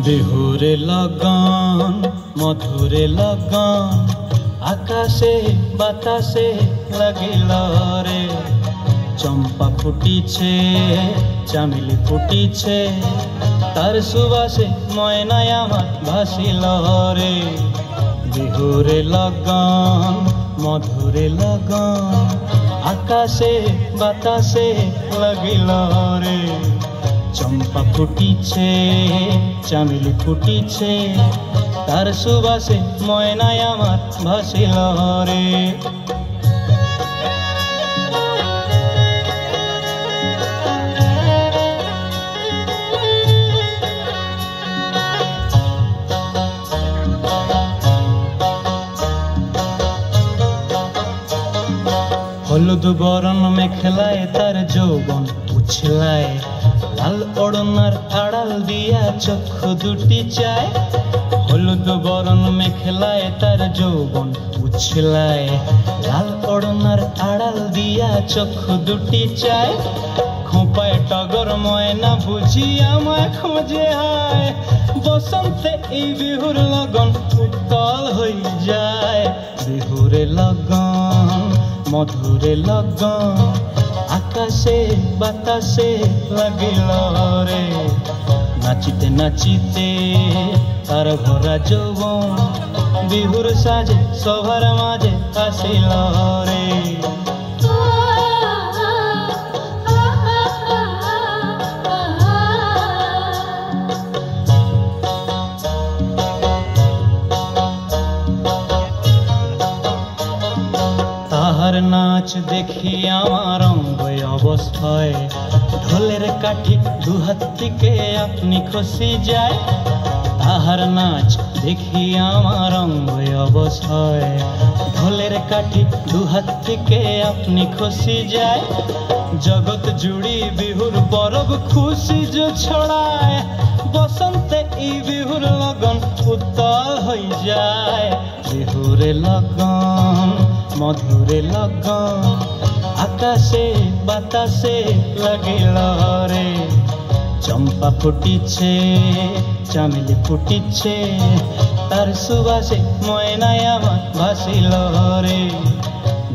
বিহুরে লগন মধুরে লগন আকাশে বাতাসে লাগিল রে। চম্পা ফুটিছে চামেলি ফুটিছে তার সুবাসে ময়নায় আমার ভাসিল রে। বিহুরে লগন মধুরে লগন আকাশে বাতাসে লাগিল রে। চম্পা ফুটিছে চামেলি ফুটিছে তার সুবাসে ময়নায় আমার ভাসিল রে। হলুদ বরণ মেখলায় তার যৌবন উছলায়, লাল ওড়নার আড়াল দিয়া চক্ষু দুটি চায়। হলুদ বরণ মেখলায় তার যৌবন উছলায়, লাল ওড়নার আড়াল দিয়া চক্ষু দুটি চায়। খোঁপায় টগর ময়না বুঝি আমায় খোঁজে হায়, বসন্তে এই বিহুর লগন উত্তল হয়ে যায়। বিহুরে লগন মধুরে লগন আকাশে বাতাসে লাগিল রে। নাচিতে নাচিতে তার ভরা যৌবন বিহুর সাজে সবার মাঝে আসিল রে। তাহার নাচ দেখি আমার অঙ্গ অবস্থায়, ঢোলের কাঠি দুহাত থেকে আপনি খসি যায়। তাহার নাচ দেখি আমার অঙ্গ অবস্থায়, ঢোলের কাঠি দুহাত থেকে আপনি খসি যায়। জগৎ জুড়ি বিহুর পরব খুশি যে ছড়ায়, বসন্তে এই বিহুর লগন উত্তল হয়ে যায়। বিহুরে লগন মধুরে লগন আকাশে বাতাসে লাগিল রে। চম্পা ফুটিছে চামেলি ফুটিছে তার সুবাসে ময়নায় আমার ভাসিল রে।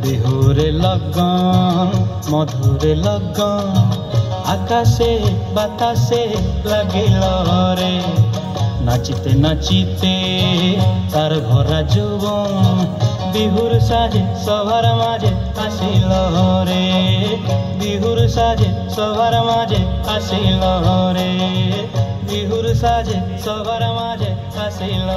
বিহুরে লগন মধুরে লগন আকাশে বাতাসে লাগিল রে। নাচিতে নাচিতে তার ভরা যৌবন বিহুর সাজে সবার মাঝে আসিল রে। বিহুর সাজে সবার মাঝে আসিল রে। বিহুর সাজে সবার মাঝে আসিল।